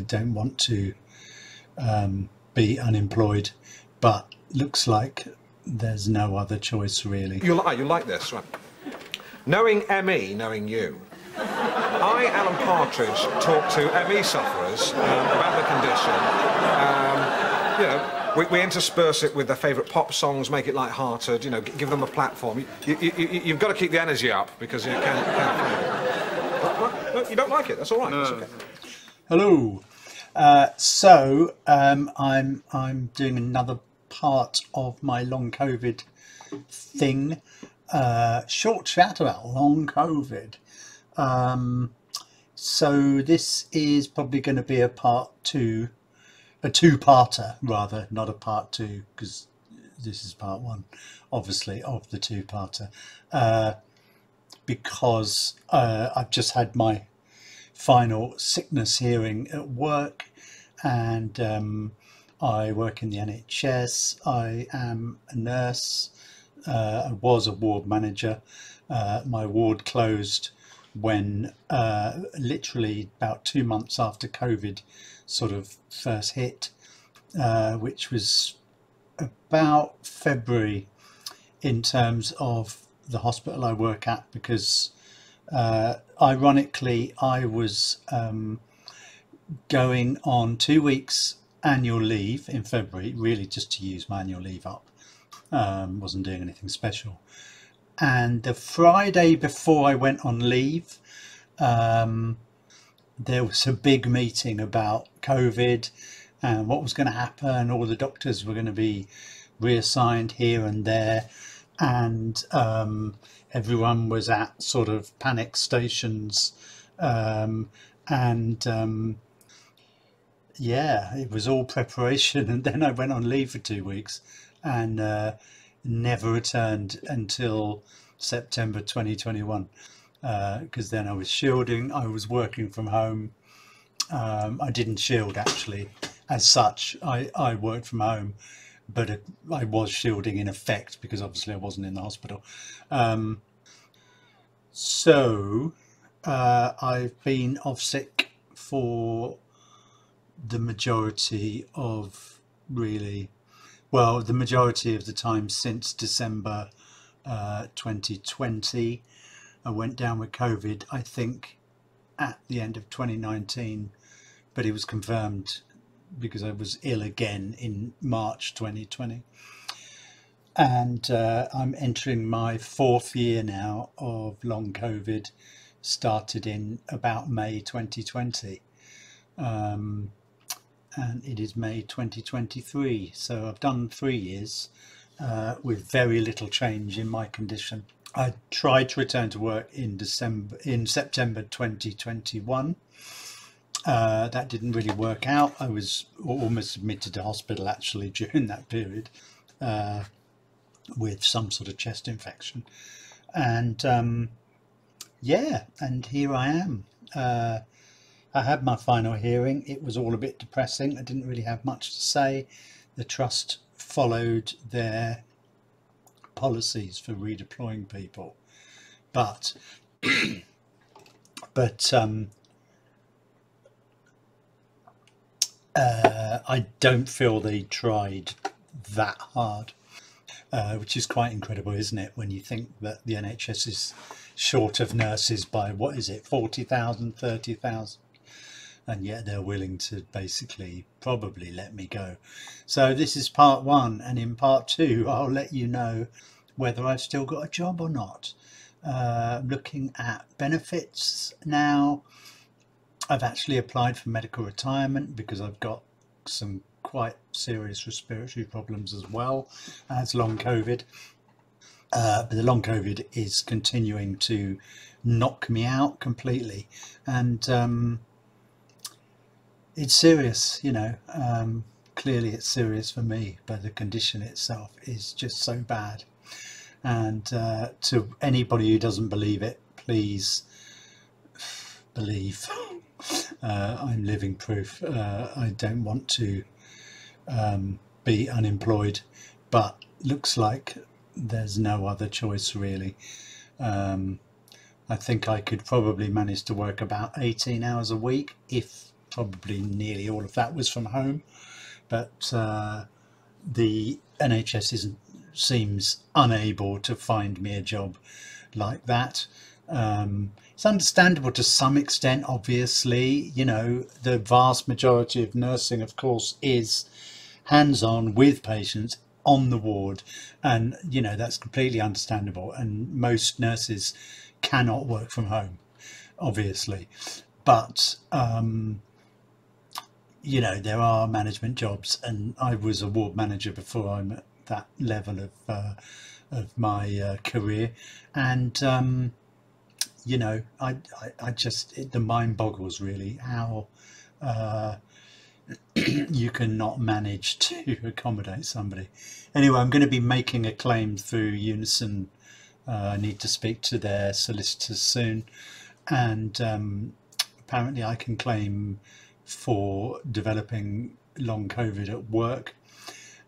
don't want to be unemployed, but looks like there's no other choice really. You like this, right? Knowing ME, knowing you, I, Alan Partridge, talk to ME sufferers about the condition. We intersperse it with their favourite pop songs, make it light-hearted, give them a platform. You've got to keep the energy up because you can't you don't like it, that's all right. No. That's okay. Hello. I'm doing another part of my long COVID thing. Short chat about long COVID. So this is probably going to be a two-parter rather, not a part two, because this is part one, obviously, of the two-parter. Because I've just had my final sickness hearing at work, and I work in the NHS. I am a nurse. I was a ward manager. My ward closed when literally about 2 months after COVID sort of first hit, which was about February in terms of the hospital I work at, because ironically I was going on 2 weeks annual leave in February, really just to use my annual leave up. Wasn't doing anything special. And the Friday before I went on leave, there was a big meeting about COVID and what was going to happen. All the doctors were going to be reassigned here and there, and everyone was at sort of panic stations, yeah, it was all preparation. And then I went on leave for 2 weeks and never returned until September 2021, because then I was shielding. I was working from home. I didn't shield actually as such. I worked from home, but I was shielding in effect because obviously I wasn't in the hospital. So I've been off sick for the majority of the majority of the time since December 2020. I went down with COVID, I think, at the end of 2019, but it was confirmed because I was ill again in March 2020. And I'm entering my 4th year now of long COVID, started in about May 2020. And it is May 2023, so I've done 3 years with very little change in my condition. I tried to return to work in September 2021. That didn't really work out. I was almost admitted to hospital actually during that period with some sort of chest infection, and yeah, and here I am. I had my final hearing. It was all a bit depressing. I didn't really have much to say. The trust followed their policies for redeploying people, but I don't feel they tried that hard, which is quite incredible, isn't it, when you think that the NHS is short of nurses by, what is it, 40,000, 30,000, and yet they're willing to basically probably let me go. So this is part one, and in part two I'll let you know whether I've still got a job or not. Looking at benefits now. I've actually applied for medical retirement because I've got some quite serious respiratory problems as well as long COVID. But the long COVID is continuing to knock me out completely, and it's serious, clearly it's serious for me, but the condition itself is just so bad. And to anybody who doesn't believe it, please believe. I'm living proof. I don't want to be unemployed, but looks like there's no other choice really. I think I could probably manage to work about 18 hours a week if probably nearly all of that was from home, but the NHS seems unable to find me a job like that. It's understandable to some extent, obviously. You know, the vast majority of nursing, of course, is hands-on with patients on the ward, and you know, that's completely understandable, and most nurses cannot work from home, obviously. But you know, there are management jobs, and I was a ward manager before I'm at that level of my career, and you know, I just, the mind boggles really how you cannot manage to accommodate somebody. Anyway, I'm going to be making a claim through Unison. I need to speak to their solicitors soon, and apparently I can claim for developing long COVID at work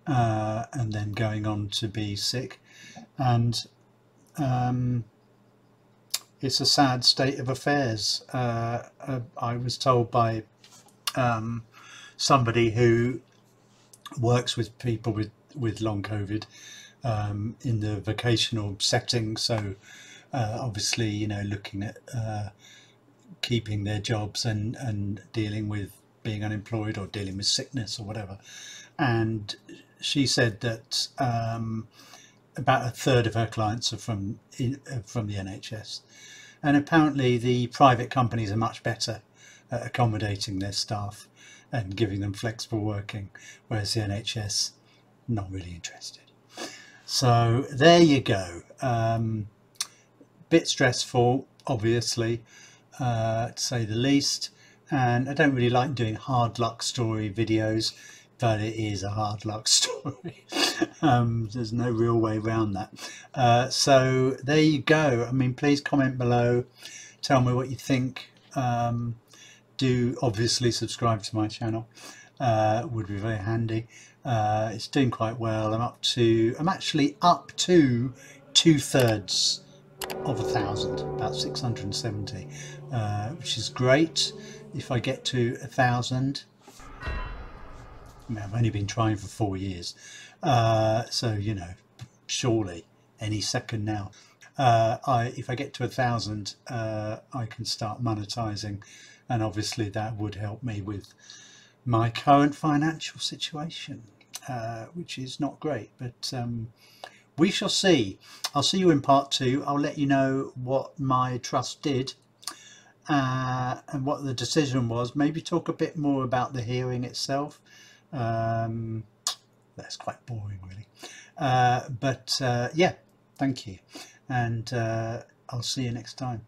and then going on to be sick, and it's a sad state of affairs. I was told by somebody who works with people with long COVID in the vocational setting, so obviously, you know, looking at keeping their jobs and dealing with being unemployed or dealing with sickness or whatever. And she said that about a third of her clients are from the NHS, and apparently the private companies are much better at accommodating their staff and giving them flexible working, whereas the NHS not really interested. So there you go. Bit stressful, obviously, to say the least, and I don't really like doing hard luck story videos, but it is a hard luck story. There's no real way around that. So there you go. I mean, please comment below, tell me what you think. Do obviously subscribe to my channel, would be very handy. It's doing quite well. I'm actually up to 2/3 of 1,000, about 670, which is great. If I get to 1,000, I mean, I've only been trying for 4 years, so you know, surely any second now. If I get to 1,000, I can start monetizing, and obviously that would help me with my current financial situation, which is not great, but we shall see. I'll see you in part 2. I'll let you know what my trust did and what the decision was. Maybe talk a bit more about the hearing itself. That's quite boring really, but yeah, thank you, and I'll see you next time.